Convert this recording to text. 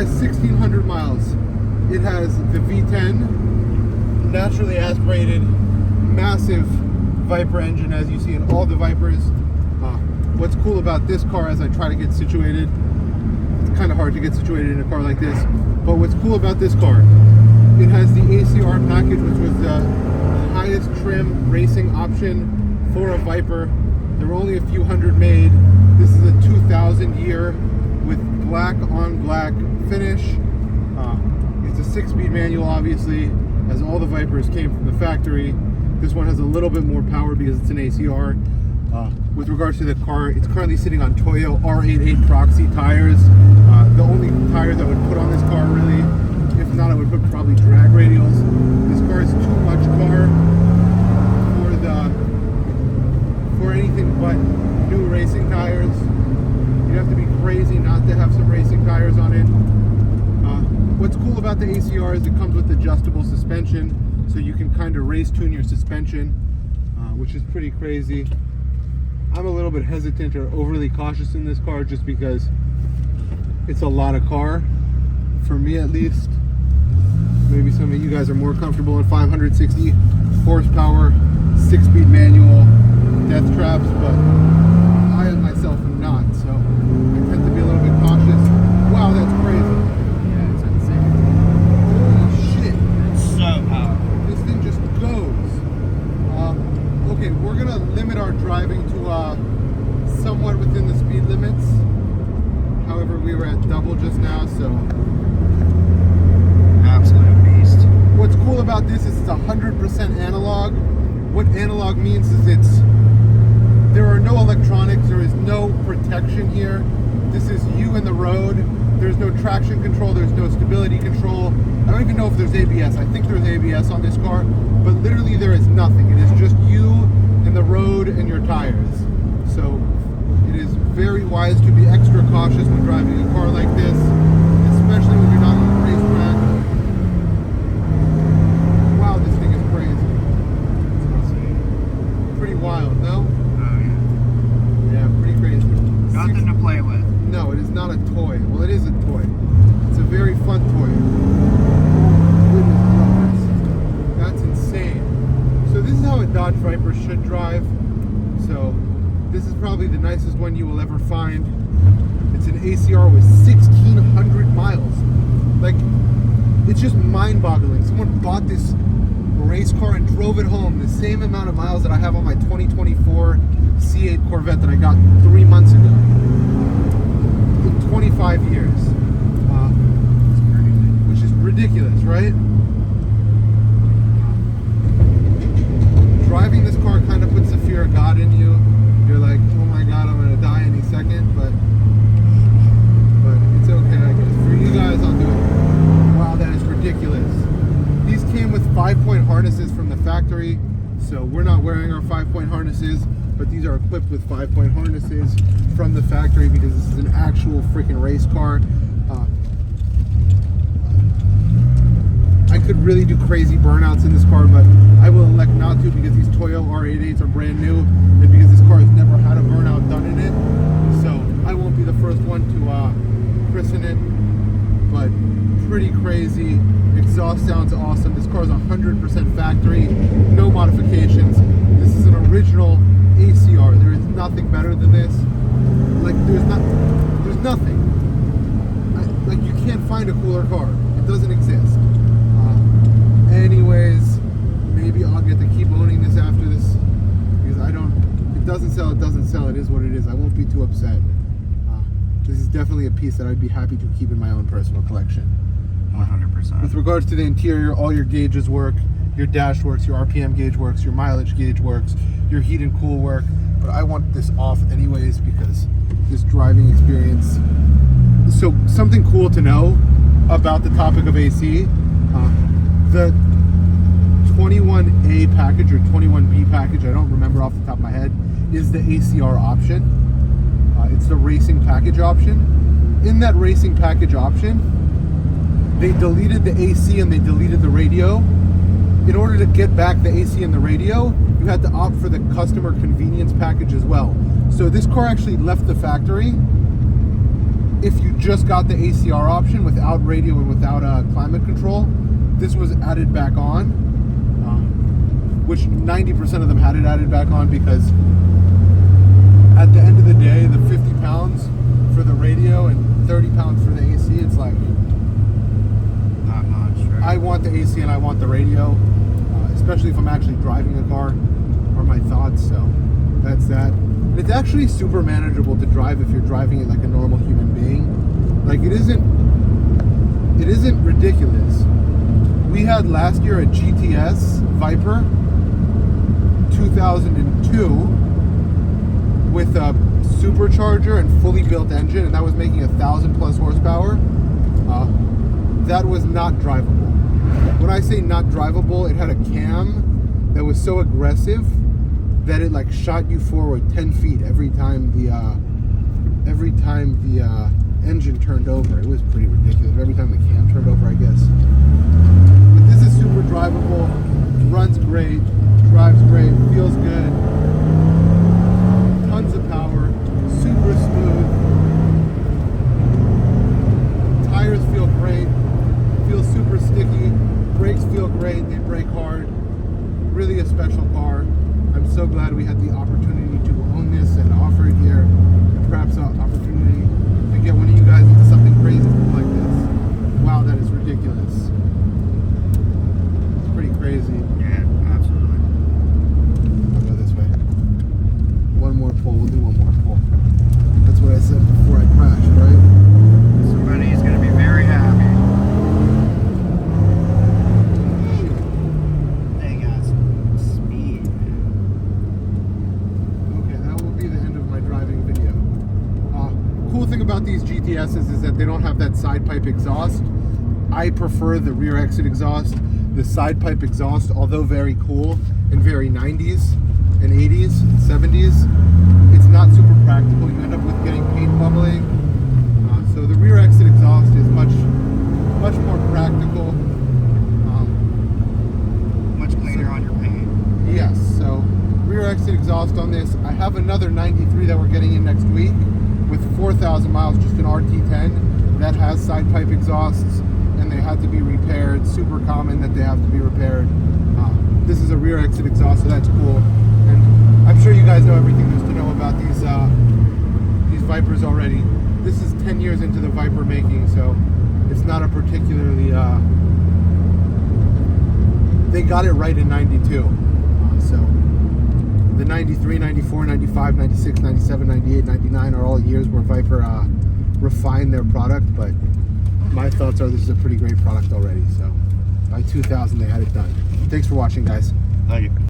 has 1,600 miles. It has the V10, naturally aspirated, massive Viper engine, as you see in all the Vipers. What's cool about this car, as I try to get situated, it's kind of hard to get situated in a car like this, but what's cool about this car, it has the ACR package, which was the highest trim racing option for a Viper. There were only a few hundred made. This is a 2000 year with black on black finish. It's a 6-speed manual, obviously, as all the Vipers came from the factory. This one has a little bit more power because it's an ACR. With regards to the car, it's currently sitting on Toyo R88 Proxy tires. The only tires I would put on this car, really, if not, I would put probably drag radials. This car is too much car for anything but new racing tires. You'd have to be crazy not to have some racing tires on it. What's cool about the ACR is it comes with adjustable suspension, so you can kind of race tune your suspension, which is pretty crazy. I'm a little bit hesitant or overly cautious in this car just because it's a lot of car, for me at least. Maybe some of you guys are more comfortable in 560 horsepower, 6-speed manual death traps, but I myself am not, so I tend to be a little bit cautious. Wow, that's crazy. Yeah, it's insane. Holy shit. It's so powerful. This thing just goes. Okay, we're gonna limit our driving to somewhat within the speed limits. However, we were at double just now, so. Absolute beast. What's cool about this is it's 100% analog. What analog means is there are no electronics, there is no protection here. This is you in the road. There's no traction control, there's no stability control. I don't even know if there's ABS. I think there's ABS on this car, but literally there is nothing. It is just you in the road and your tires. So it is very wise to be extra cautious when driving a car like this, especially when you're not on the racetrack. Wow, this thing is crazy. Pretty wild, no? Oh, yeah. Yeah, pretty crazy. Nothing to play with. No, it is not a toy. Well, it is a toy. It's a very fun toy. Goodness gracious. That's insane. So this is how a Dodge Viper should drive. So this is probably the nicest one you will ever find. It's an ACR with 1,600 miles. Like, it's just mind-boggling. Someone bought this race car and drove it home the same amount of miles that I have on my 2024 C8 Corvette that I got 3 months ago. In 25 years. Which is ridiculous, right? Driving this car kind of puts the fear of God in you. You're like, oh my God, I'm gonna die any second, but it's okay, I guess. For you guys, I'll do it. Wow, that is ridiculous. These came with 5-point harnesses from the factory, so we're not wearing our 5-point harnesses, but these are equipped with 5-point harnesses from the factory because this is an actual freaking race car. I could really do crazy burnouts in this car, but I will elect not to because these Toyo R88s are brand new and because this car has never had a burnout done in it. So I won't be the first one to christen it, but pretty crazy. Exhaust sounds awesome. This car is 100% factory, no modifications. This is an original ACR. There is nothing better than this. Like, there's nothing. Like, you can't find a cooler car. It doesn't exist. Anyways, maybe I'll get to keep owning this after this because it doesn't sell, it is what it is. I won't be too upset. This is definitely a piece that I'd be happy to keep in my own personal collection. 100%. With regards to the interior, all your gauges work, your dash works, your RPM gauge works, your mileage gauge works, your heat and cool work, but I want this off anyways because this driving experience. So something cool to know about the topic of AC, the 21A package or 21B package, I don't remember off the top of my head, is the ACR option. It's the racing package option. In that racing package option, they deleted the AC and they deleted the radio. In order to get back the AC and the radio, you had to opt for the customer convenience package as well. So this car actually left the factory if you just got the ACR option without radio and without climate control, this was added back on, which 90% of them had it added back on, because at the end of the day, the 50 pounds for the radio and 30 pounds for the AC, it's like, Not much, right? I want the AC and I want the radio, especially if I'm actually driving a car, are my thoughts. So that's that. And it's actually super manageable to drive if you're driving it like a normal human being. Like it isn't ridiculous. We had last year a GTS Viper 2002 with a supercharger and fully built engine, and that was making 1,000+ horsepower. That was not drivable. When I say not drivable, it had a cam that was so aggressive that it like shot you forward 10 feet every time the engine turned over. It was pretty ridiculous. Every time the cam turned over, I guess. But this is super drivable, runs great, drives great, feels good, tons of power, super smooth. Tires feel great, feels super sticky, brakes feel great, they brake hard. Really a special car. I'm so glad we had the opportunity to own this and offer it here, and perhaps an opportunity to get one of you guys into something crazy like this. Wow, that is ridiculous. It's pretty crazy. Yeah, absolutely. I'll go this way. One more pull, we'll do one more pull. That's what I said before I crashed, right? Somebody's gonna be very happy. They got some speed. Okay, that will be the end of my driving video. Cool thing about these GTSs is that they don't have that side pipe exhaust. I prefer the rear exit exhaust. The side pipe exhaust, although very cool and very 90s and 80s and 70s, it's not super practical. You end up with getting paint bubbling. So the rear exit exhaust is much more practical. Much cleaner on your paint. Yes, so rear exit exhaust on this. I have another 93 that we're getting in next week with 4,000 miles, just an RT10 that has side pipe exhausts, and they had to be repaired. Super common that they have to be repaired. This is a rear exit exhaust, so that's cool. And I'm sure you guys know everything there's to know about these Vipers already. This is 10 years into the Viper making, so it's not a particularly they got it right in 92. So the 93, 94, 95, 96, 97, 98, 99 are all years where Viper refined their product, but my thoughts are this is a pretty great product already. So by 2000 they had it done. Thanks for watching, guys. Thank you.